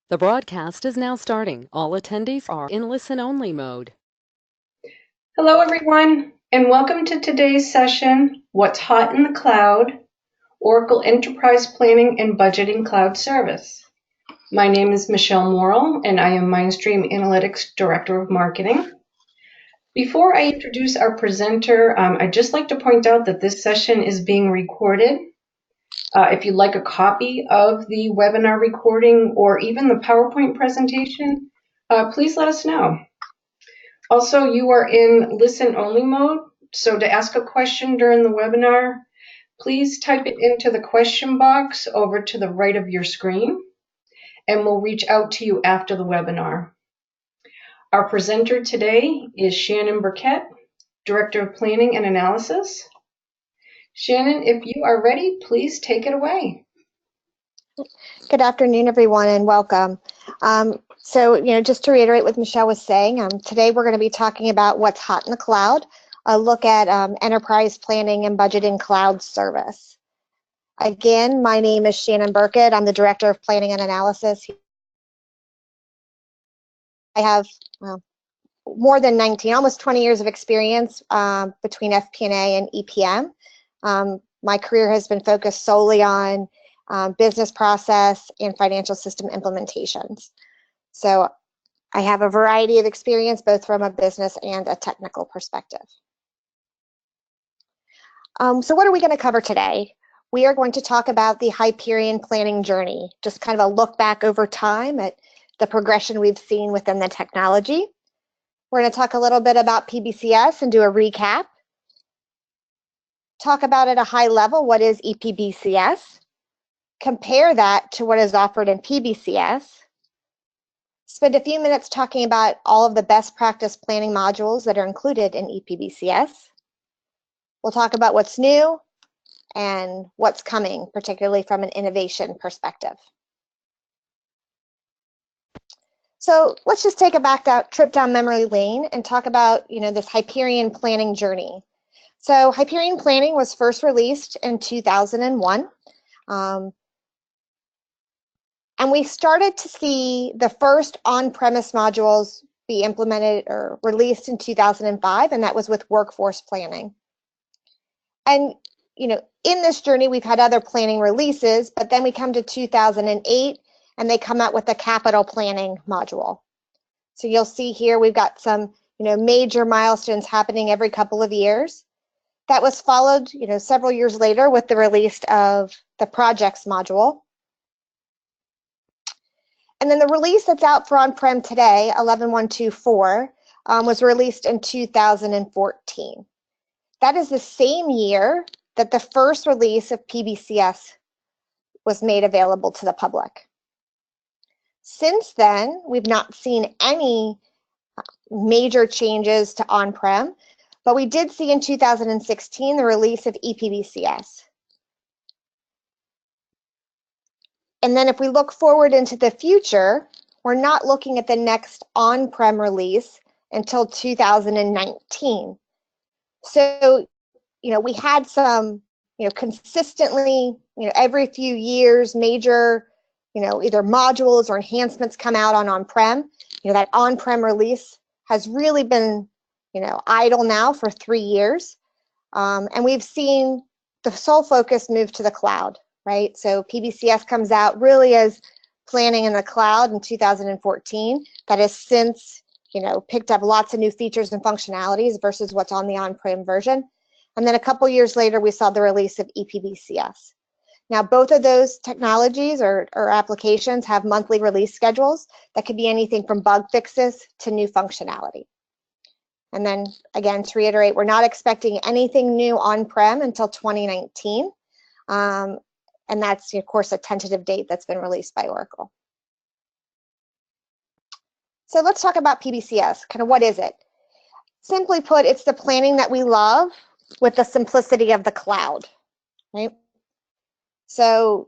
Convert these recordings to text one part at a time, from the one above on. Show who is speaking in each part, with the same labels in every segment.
Speaker 1: The broadcast is now starting. All attendees are in listen-only mode.
Speaker 2: Hello, everyone, and welcome to today's session, What's Hot in the Cloud, Oracle Enterprise Planning and Budgeting Cloud Service. My name is Michelle Morrill, and I am MindStream Analytics Director of Marketing. Before I introduce our presenter, I'd just like to point out that this session is being recorded. If you'd like a copy of the webinar recording or even the PowerPoint presentation, please let us know. Also, you are in listen-only mode, so to ask a question during the webinar, please type it into the question box over to the right of your screen, and we'll reach out to you after the webinar. Our presenter today is Shannon Burkett, Director of Planning and Analysis. Shannon, if you are ready, please take it away.
Speaker 3: Good afternoon, everyone, and welcome. Just to reiterate what Michelle was saying, today we're going to be talking about what's hot in the cloud, a look at enterprise planning and budgeting cloud service. Again, my name is Shannon Burkett. I'm the Director of Planning and Analysis. I have more than 19, almost 20 years of experience between FP&A and EPM. My career has been focused solely on business process and financial system implementations. So I have a variety of experience both from a business and a technical perspective. So what are we going to cover today? We are going to talk about the Hyperion planning journey, just kind of a look back over time at the progression we've seen within the technology. We're going to talk a little bit about PBCS and do a recap. Talk about at a high level what is EPBCS. Compare that to what is offered in PBCS. Spend a few minutes talking about all of the best practice planning modules that are included in EPBCS. We'll talk about what's new and what's coming, particularly from an innovation perspective. So let's just take a trip down memory lane and talk about this Hyperion planning journey. So Hyperion planning was first released in 2001. And we started to see the first on-premise modules be implemented or released in 2005, and that was with workforce planning. And in this journey, we've had other planning releases, but then we come to 2008, and they come out with the capital planning module. So you'll see here we've got some major milestones happening every couple of years. That was followed several years later with the release of the projects module. And then the release that's out for on-prem today, 11.124, was released in 2014. That is the same year that the first release of PBCS was made available to the public. Since then, we've not seen any major changes to on-prem, but we did see in 2016 the release of EPBCS. And then if we look forward into the future, we're not looking at the next on-prem release until 2019. So, we had some, consistently, every few years, major, either modules or enhancements come out on-prem. That on-prem release has really been, idle now for 3 years. And we've seen the sole focus move to the cloud. Right, so PBCS comes out really as planning in the cloud in 2014. That has since, picked up lots of new features and functionalities versus what's on the on-prem version. And then a couple years later, we saw the release of EPBCS. Now, both of those technologies or applications have monthly release schedules that could be anything from bug fixes to new functionality. And then, again, to reiterate, we're not expecting anything new on-prem until 2019. And that's, of course, a tentative date that's been released by Oracle. So let's talk about PBCS. Kind of what is it? Simply put, it's the planning that we love with the simplicity of the cloud, right? So,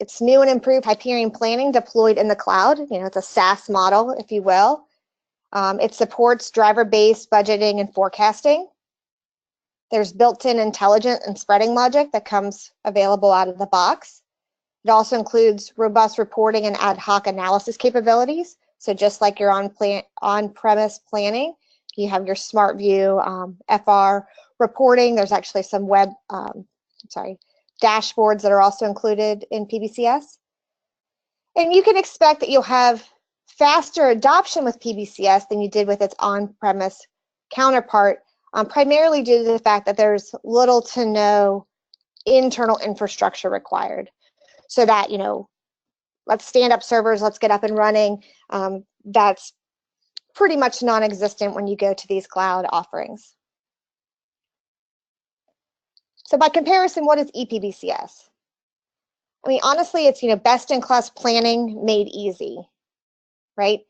Speaker 3: it's new and improved Hyperion planning deployed in the cloud. It's a SaaS model, if you will. It supports driver-based budgeting and forecasting. There's built-in intelligent and spreading logic that comes available out of the box. It also includes robust reporting and ad hoc analysis capabilities. So just like your on-premise planning, you have your smart view, FR reporting. There's actually some web, dashboards that are also included in PBCS. And you can expect that you'll have faster adoption with PBCS than you did with its on-premise counterpart, primarily due to the fact that there's little to no internal infrastructure required. So that, let's stand up servers, let's get up and running. That's pretty much non-existent when you go to these cloud offerings. So by comparison, what is EPBCS? I mean, honestly, it's, best-in-class planning made easy, right?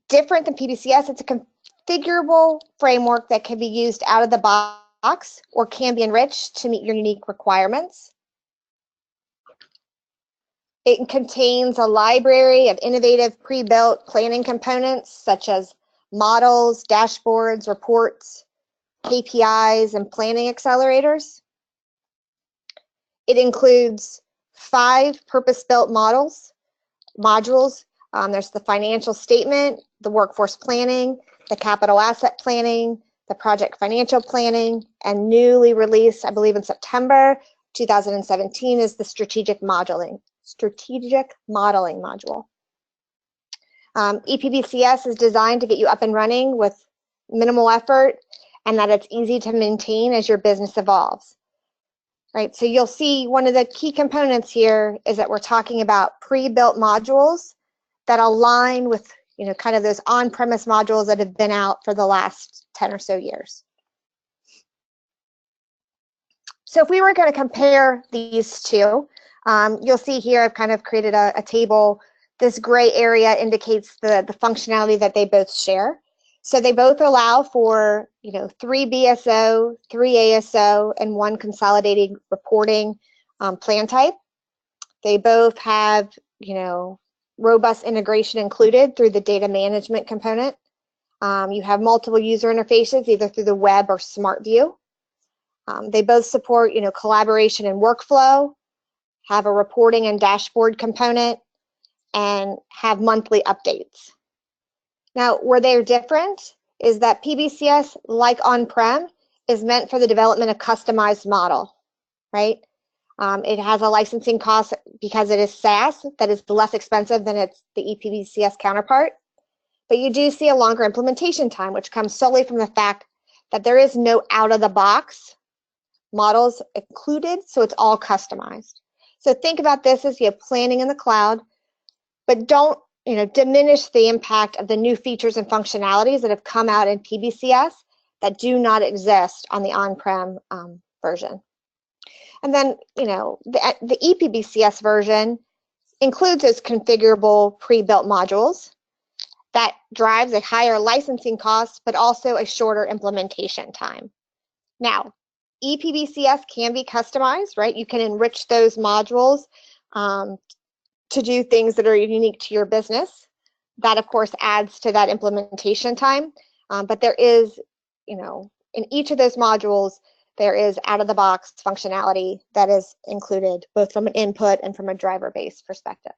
Speaker 3: Different than PBCS, it's a configurable framework that can be used out of the box or can be enriched to meet your unique requirements. It contains a library of innovative pre-built planning components such as models, dashboards, reports, KPIs, and planning accelerators. It includes 5 purpose-built modules. There's the financial statement, the workforce planning, the capital asset planning, the project financial planning, and newly released, I believe in September 2017, is the strategic modeling module. EPBCS is designed to get you up and running with minimal effort and that it's easy to maintain as your business evolves. Right, so you'll see one of the key components here is that we're talking about pre-built modules that align with, kind of those on-premise modules that have been out for the last 10 or so years. So if we were going to compare these two, you'll see here I've kind of created a table. This gray area indicates the functionality that they both share. So they both allow for, 3 BSO, 3 ASO, and 1 consolidated reporting plan type. They both have, robust integration included through the data management component. You have multiple user interfaces, either through the web or smart view. They both support, collaboration and workflow, have a reporting and dashboard component, and have monthly updates. Now, where they're different is that PBCS, like on-prem, is meant for the development of customized model, right? It has a licensing cost because it is SaaS that is less expensive than the EPBCS counterpart. But you do see a longer implementation time, which comes solely from the fact that there is no out-of-the-box models included, so it's all customized. So think about this as you have planning in the cloud, but don't diminish the impact of the new features and functionalities that have come out in PBCS that do not exist on the on-prem version. And then, the EPBCS version includes those configurable pre-built modules that drives a higher licensing cost, but also a shorter implementation time. Now, EPBCS can be customized, right? You can enrich those modules to do things that are unique to your business. That, of course, adds to that implementation time. But there is, in each of those modules, there is out-of-the-box functionality that is included, both from an input and from a driver-based perspective.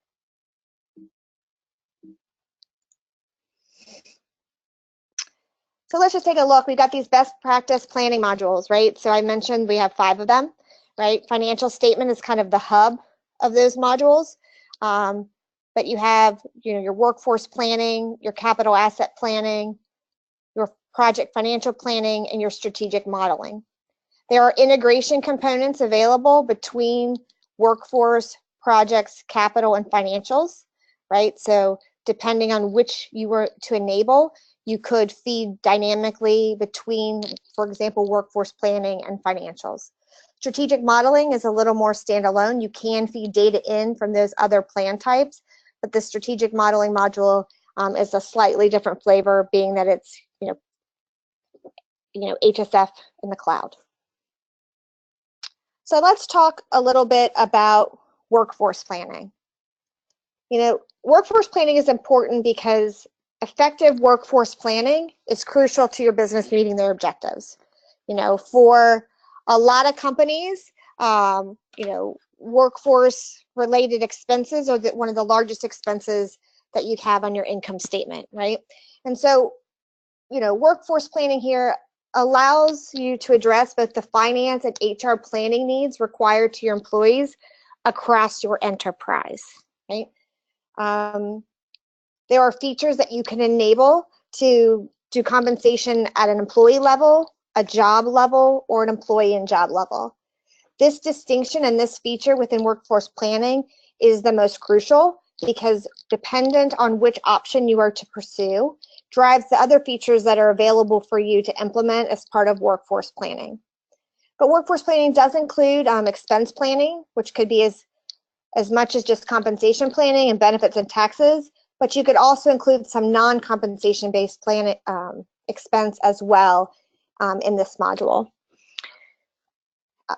Speaker 3: So let's just take a look. We've got these best practice planning modules, right? So I mentioned we have 5 of them, right? Financial statement is kind of the hub of those modules. But you have, your workforce planning, your capital asset planning, your project financial planning, and your strategic modeling. There are integration components available between workforce, projects, capital, and financials, right? So depending on which you were to enable, you could feed dynamically between, for example, workforce planning and financials. Strategic modeling is a little more standalone. You can feed data in from those other plan types, but the strategic modeling module is a slightly different flavor, being that it's HSF in the cloud. So let's talk a little bit about workforce planning. Workforce planning is important because effective workforce planning is crucial to your business meeting their objectives. For a lot of companies, workforce related expenses are one of the largest expenses that you'd have on your income statement, right? And so, workforce planning here allows you to address both the finance and HR planning needs required to your employees across your enterprise, right? There are features that you can enable to do compensation at an employee level, a job level, or an employee and job level. This distinction and this feature within workforce planning is the most crucial because dependent on which option you are to pursue, drives the other features that are available for you to implement as part of workforce planning. But workforce planning does include expense planning, which could be as much as just compensation planning and benefits and taxes, but you could also include some non-compensation based plan expense as well in this module.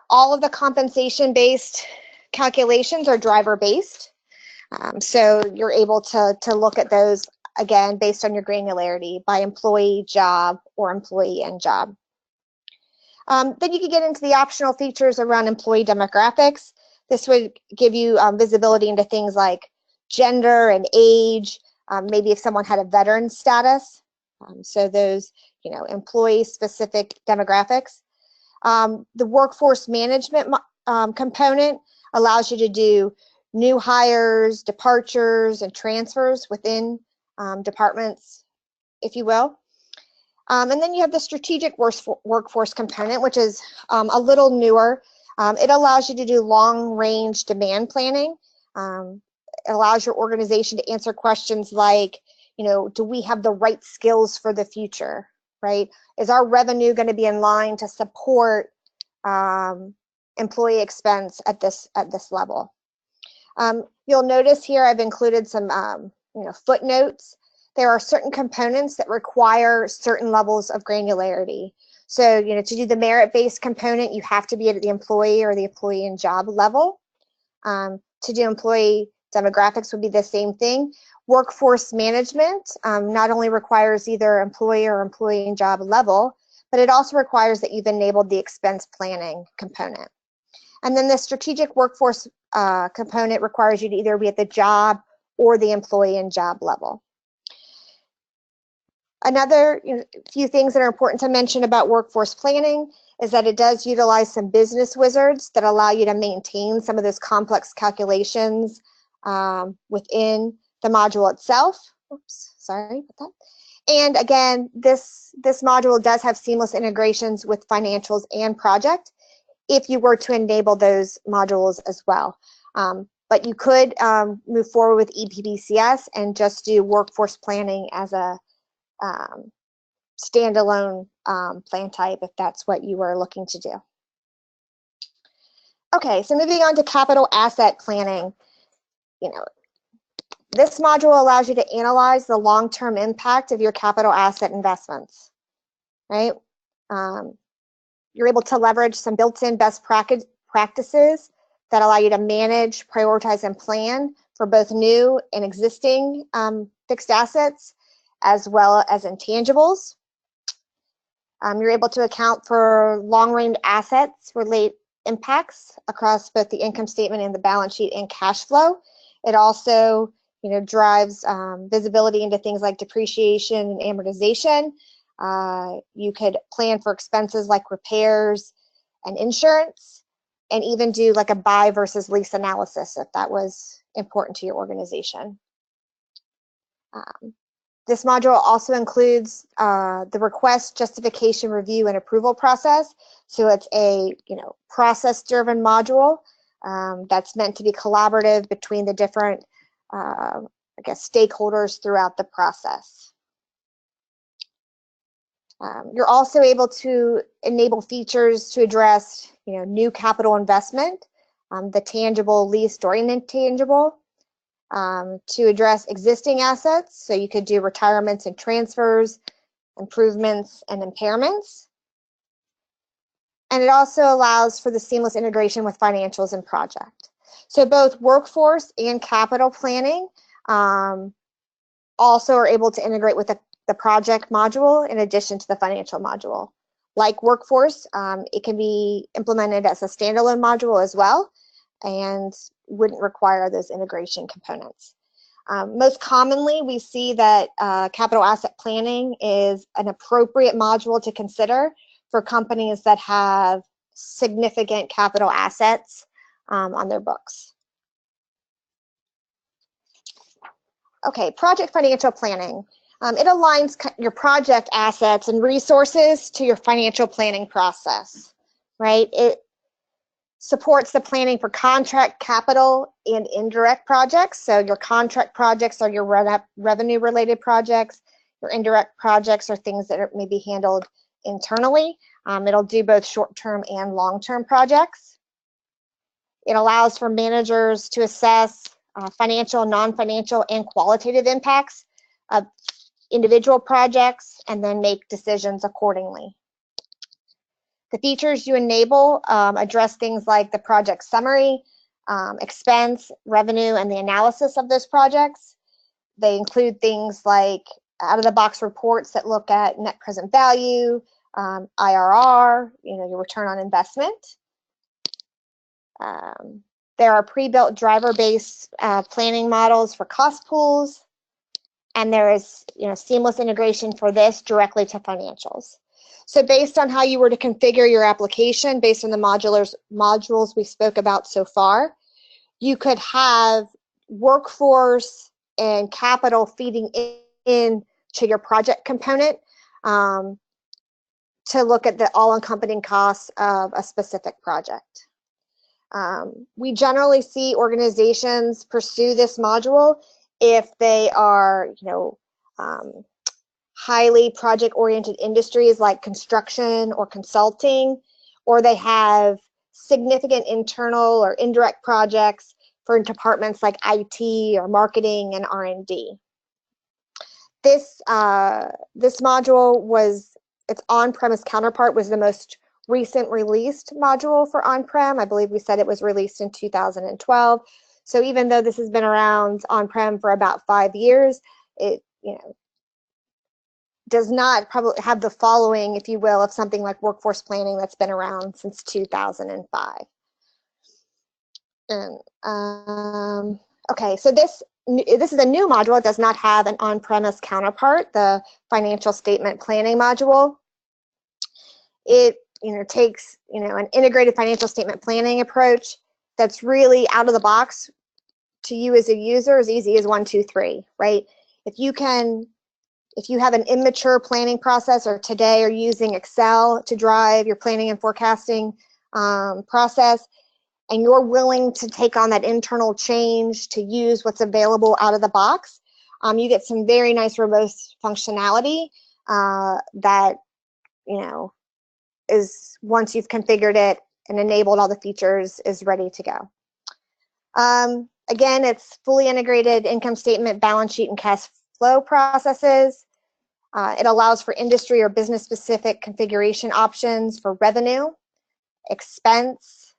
Speaker 3: All of the compensation based calculations are driver based. So you're able to look at those again based on your granularity by employee, job, or employee and job. Then you can get into the optional features around employee demographics. This would give you visibility into things like gender and age, maybe if someone had a veteran status. So those, employee-specific demographics. The workforce management component allows you to do new hires, departures, and transfers within departments, if you will. And then you have the strategic workforce component, which is a little newer. It allows you to do long-range demand planning. It allows your organization to answer questions like, do we have the right skills for the future, right? Is our revenue going to be in line to support employee expense at this level? You'll notice here I've included some footnotes. There are certain components that require certain levels of granularity. So, to do the merit-based component, you have to be at the employee or the employee and job level. To do employee demographics would be the same thing. Workforce management not only requires either employee or employee and job level, but it also requires that you've enabled the expense planning component. And then the strategic workforce component requires you to either be at the job or the employee and job level. Another few things that are important to mention about workforce planning is that it does utilize some business wizards that allow you to maintain some of those complex calculations within the module itself. Oops, sorry about that. And again, this module does have seamless integrations with financials and project if you were to enable those modules as well. But you could move forward with EPBCS and just do workforce planning as a standalone plan type if that's what you were looking to do. Okay, so moving on to capital asset planning. This module allows you to analyze the long-term impact of your capital asset investments, right? You're able to leverage some built-in best practices that allow you to manage, prioritize, and plan for both new and existing fixed assets, as well as intangibles. You're able to account for long-range assets relate impacts across both the income statement and the balance sheet and cash flow. It also drives visibility into things like depreciation and amortization. You could plan for expenses like repairs and insurance, and even do like a buy versus lease analysis if that was important to your organization. This module also includes the request, justification, review, and approval process. So it's a process-driven module that's meant to be collaborative between the different stakeholders throughout the process. You're also able to enable features to address new capital investment, the tangible, leased, or intangible, to address existing assets. So you could do retirements and transfers, improvements and impairments. And it also allows for the seamless integration with financials and project. So both workforce and capital planning also are able to integrate with the project module in addition to the financial module. Like workforce, it can be implemented as a standalone module as well. and wouldn't require those integration components. Most commonly, we see that capital asset planning is an appropriate module to consider for companies that have significant capital assets on their books. Okay, project financial planning. It aligns your project assets and resources to your financial planning process, right? It supports the planning for contract, capital, and indirect projects. So your contract projects are your revenue-related projects. Your indirect projects are things that may be handled internally. It'll do both short-term and long-term projects. It allows for managers to assess financial, non-financial, and qualitative impacts of individual projects and then make decisions accordingly. The features you enable address things like the project summary, expense, revenue, and the analysis of those projects. They include things like out-of-the-box reports that look at net present value, IRR, your return on investment. There are pre-built driver-based planning models for cost pools, and there is seamless integration for this directly to financials. So based on how you were to configure your application, based on the modules we spoke about so far, you could have workforce and capital feeding in to your project component to look at the all-encompassing costs of a specific project. We generally see organizations pursue this module if they are, highly project-oriented industries like construction or consulting, or they have significant internal or indirect projects for departments like IT or marketing and R&D. This module its on-premise counterpart was the most recent released module for on-prem. I believe we said it was released in 2012. So even though this has been around on-prem for about 5 years, it does not probably have the following, if you will, of something like workforce planning that's been around since 2005. Okay, so this is a new module. It does not have an on-premise counterpart, the financial statement planning module. It takes an integrated financial statement planning approach that's really out of the box to you as a user, as easy as 1, 2, 3, right? If you have an immature planning process, or today are using Excel to drive your planning and forecasting process, and you're willing to take on that internal change to use what's available out of the box, you get some very nice robust functionality that is, once you've configured it and enabled all the features, is ready to go. Again, it's fully integrated income statement, balance sheet, and cash flow processes. It allows for industry or business-specific configuration options for revenue, expense,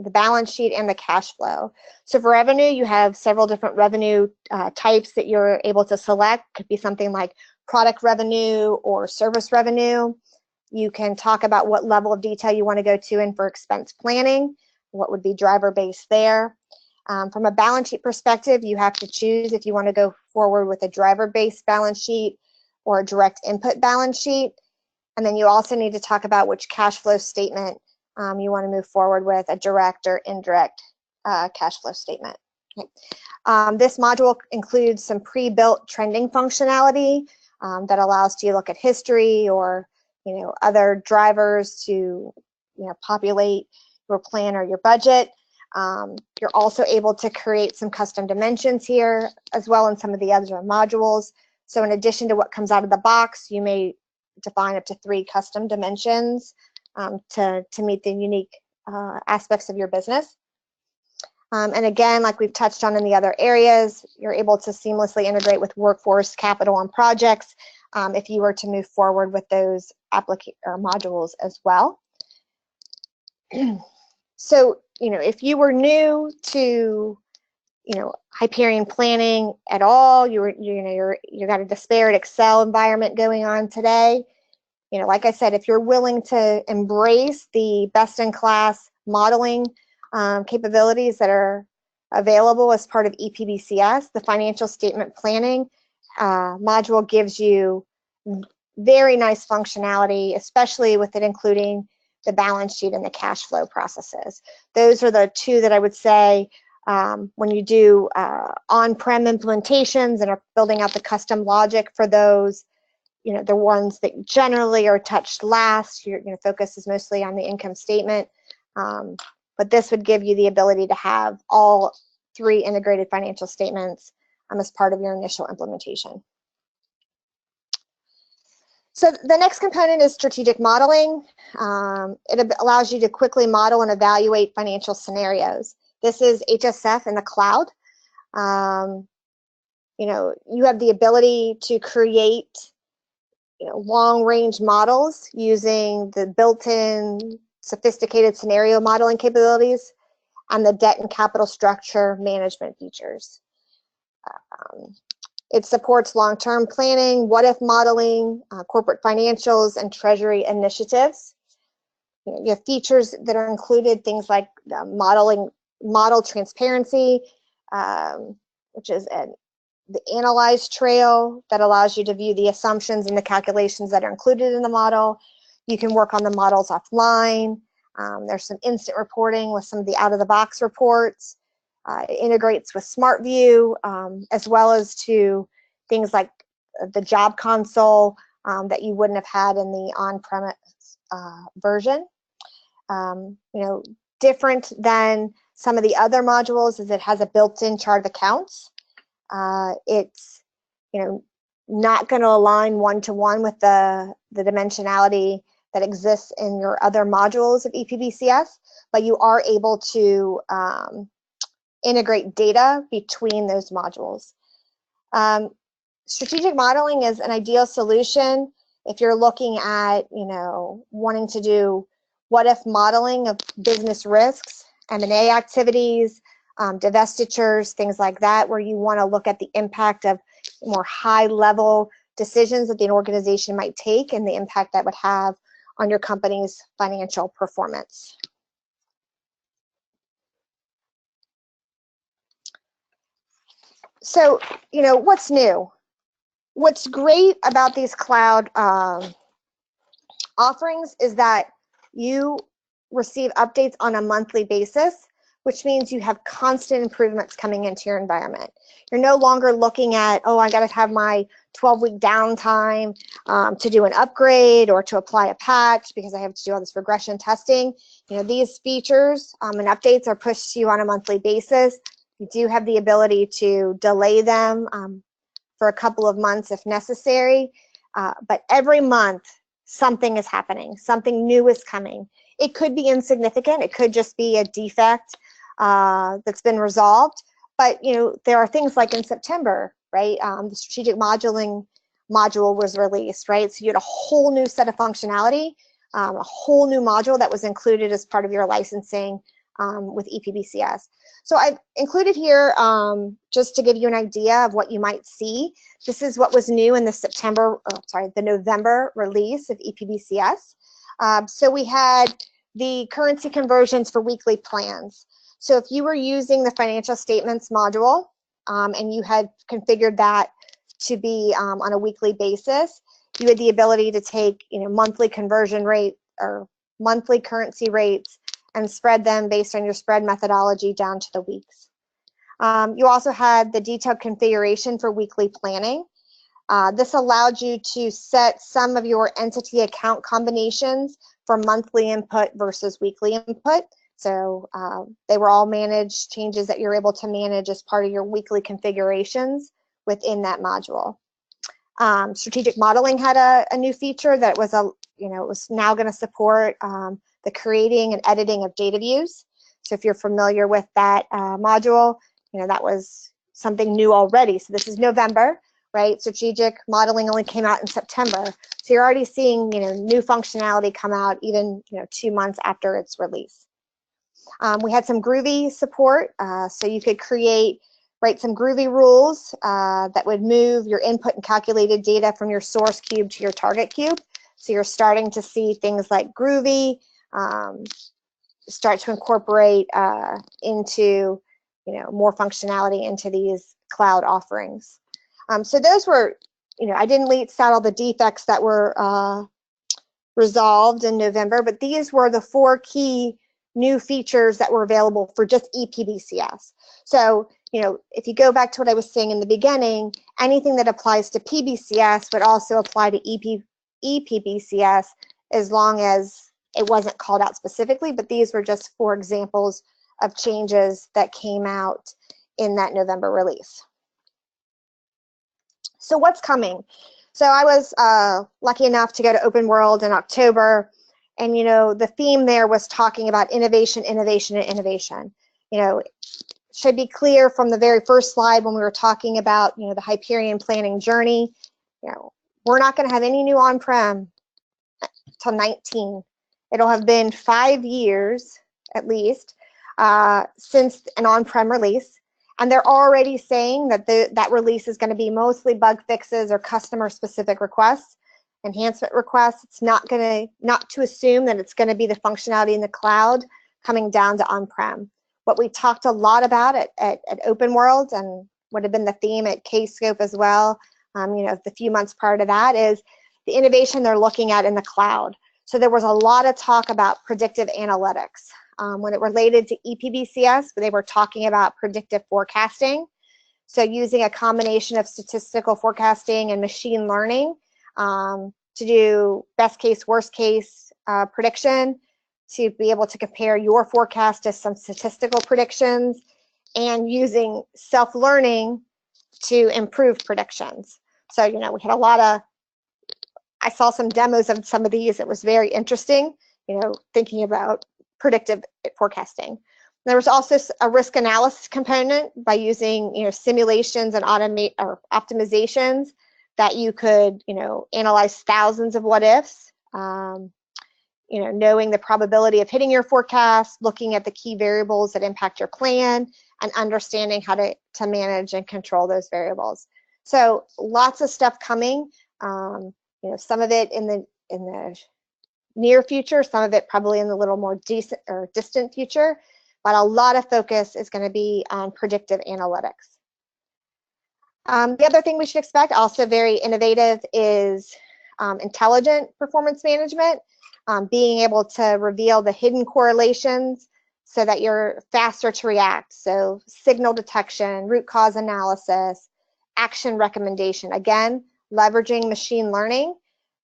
Speaker 3: the balance sheet, and the cash flow. So for revenue, you have several different revenue types that you're able to select. Could be something like product revenue or service revenue. You can talk about what level of detail you want to go to in for expense planning, what would be driver-based there. From a balance sheet perspective, you have to choose if you want to go forward with a driver-based balance sheet or a direct input balance sheet. And then you also need to talk about which cash flow statement you want to move forward with, a direct or indirect cash flow statement. Okay. This module includes some pre-built trending functionality that allows you to look at history or other drivers to populate your plan or your budget. You're also able to create some custom dimensions here as well in some of the other modules. So in addition to what comes out of the box, you may define up to 3 custom dimensions to meet the unique aspects of your business. And again, like we've touched on in the other areas, you're able to seamlessly integrate with workforce, capital, and projects if you were to move forward with those modules as well. So, if you were new to, Hyperion planning at all, you got a disparate Excel environment going on today. Like I said, if you're willing to embrace the best-in-class modeling capabilities that are available as part of EPBCS. The financial statement planning module gives you very nice functionality, especially with it including the balance sheet and the cash flow processes. Those are the two that I would say when you do on-prem implementations and are building out the custom logic for those, the ones that generally are touched last. Your focus is mostly on the income statement, but this would give you the ability to have all 3 integrated financial statements as part of your initial implementation. So the next component is strategic modeling. It allows you to quickly model and evaluate financial scenarios. This is HSF in the cloud. You have the ability to create long-range models using the built-in sophisticated scenario modeling capabilities and the debt and capital structure management features. It supports long-term planning, what-if modeling, corporate financials, and treasury initiatives. You have features that are included, things like model transparency, which is the analyze trail that allows you to view the assumptions and the calculations that are included in the model. You can work on the models offline. There's some instant reporting with some of the out-of-the-box reports. It integrates with SmartView, as well as to things like the job console that you wouldn't have had in the on-premise version. Different than some of the other modules is it has a built-in chart of accounts. It's not going to align one-to-one with the dimensionality that exists in your other modules of EPBCS, but you are able to integrate data between those modules. Strategic modeling is an ideal solution if you're looking at, wanting to do what-if modeling of business risks, M&A activities, divestitures, things like that, where you want to look at the impact of more high-level decisions that the organization might take and the impact that would have on your company's financial performance. So, what's new? What's great about these cloud offerings is that you receive updates on a monthly basis, which means you have constant improvements coming into your environment. You're no longer looking at, oh, I got to have my 12-week downtime to do an upgrade or to apply a patch because I have to do all this regression testing. These features and updates are pushed to you on a monthly basis. You do have the ability to delay them for a couple of months if necessary, but every month something is happening, something new is coming. It could be insignificant, it could just be a defect that's been resolved, but there are things like in September, right? The strategic modeling module was released, right? So you had a whole new set of functionality, a whole new module that was included as part of your licensing with EPBCS. So I've included here just to give you an idea of what you might see. This is what was new in the the November release of EPBCS. So we had the currency conversions for weekly plans. So if you were using the financial statements module and you had configured that to be on a weekly basis, you had the ability to take monthly conversion rate or monthly currency rates and spread them based on your spread methodology down to the weeks. You also had the detailed configuration for weekly planning. This allowed you to set some of your entity account combinations for monthly input versus weekly input. So they were all managed, changes that you're able to manage as part of your weekly configurations within that module. Strategic modeling had a new feature that was it was now going to support the creating and editing of data views. So if you're familiar with that module, that was something new already. So this is November, right? Strategic modeling only came out in September. So you're already seeing, new functionality come out even, 2 months after its release. We had some Groovy support, so you could write some Groovy rules that would move your input and calculated data from your source cube to your target cube. So you're starting to see things like Groovy, start to incorporate into, more functionality into these cloud offerings. So those were, I didn't list out all the defects that were resolved in November, but these were the 4 key new features that were available for just EPBCS. So, if you go back to what I was saying in the beginning, anything that applies to PBCS would also apply to EPBCS as long as it wasn't called out specifically, but these were just 4 examples of changes that came out in that November release. So what's coming? So I was lucky enough to go to Open World in October, and the theme there was talking about innovation, innovation, and innovation. Should be clear from the very first slide when we were talking about the Hyperion planning journey. We're not going to have any new on-prem till 19. It'll have been 5 years at least since an on-prem release. And they're already saying that that release is going to be mostly bug fixes or customer-specific requests, enhancement requests. It's not to assume that it's going to be the functionality in the cloud coming down to on-prem. What we talked a lot about at Open World, and would have been the theme at Kscope as well, the few months prior to that, is the innovation they're looking at in the cloud. So there was a lot of talk about predictive analytics. When it related to EPBCS, they were talking about predictive forecasting. So using a combination of statistical forecasting and machine learning to do best case, worst case prediction, to be able to compare your forecast to some statistical predictions, and using self-learning to improve predictions. So, we had a lot of, I saw some demos of some of these. It was very interesting, thinking about predictive forecasting. There was also a risk analysis component by using, simulations and optimizations that you could, analyze thousands of what ifs, knowing the probability of hitting your forecast, looking at the key variables that impact your plan, and understanding how to manage and control those variables. So lots of stuff coming. Some of it in the near future, some of it probably in the little more distant future, but a lot of focus is going to be on predictive analytics. The other thing we should expect, also very innovative, is intelligent performance management, being able to reveal the hidden correlations so that you're faster to react. So signal detection, root cause analysis, action recommendation. Again, leveraging machine learning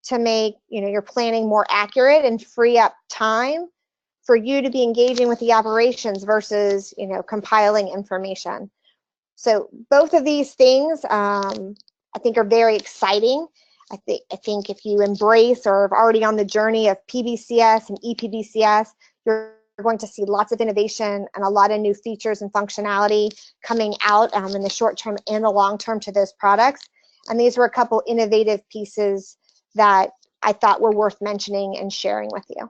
Speaker 3: to make your planning more accurate and free up time for you to be engaging with the operations versus compiling information. So both of these things I think are very exciting. I think if you embrace or are already on the journey of PBCS and EPBCS, you're going to see lots of innovation and a lot of new features and functionality coming out in the short term and the long term to those products. And these were a couple innovative pieces that I thought were worth mentioning and sharing with you.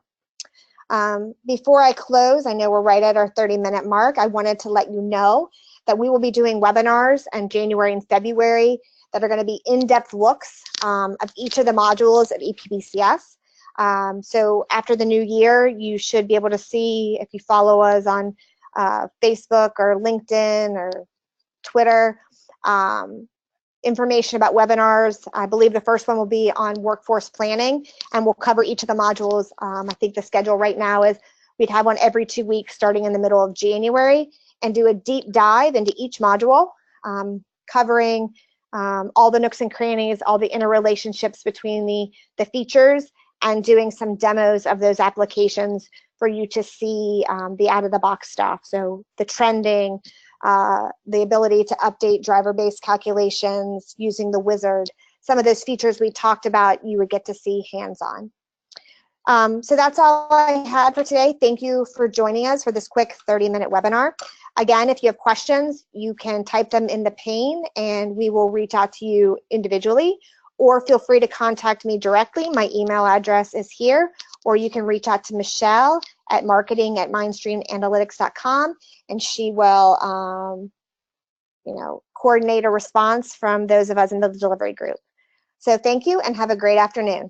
Speaker 3: Before I close, I know we're right at our 30-minute mark. I wanted to let you know that we will be doing webinars in January and February that are going to be in-depth looks of each of the modules of EPBCS. So after the new year, you should be able to see, if you follow us on Facebook or LinkedIn or Twitter, information about webinars. I believe the first one will be on workforce planning, and we'll cover each of the modules. I think the schedule right now is we'd have one every 2 weeks starting in the middle of January, and do a deep dive into each module, covering all the nooks and crannies, all the interrelationships between the features, and doing some demos of those applications for you to see the out-of-the-box stuff. So the trending, the ability to update driver-based calculations using the wizard. Some of those features we talked about, you would get to see hands-on. So that's all I had for today. Thank you for joining us for this quick 30-minute webinar. Again, if you have questions, you can type them in the pane and we will reach out to you individually, or feel free to contact me directly. My email address is here, or you can reach out to Michelle at marketing@mindstreamanalytics.com, and she will coordinate a response from those of us in the delivery group. So thank you and have a great afternoon.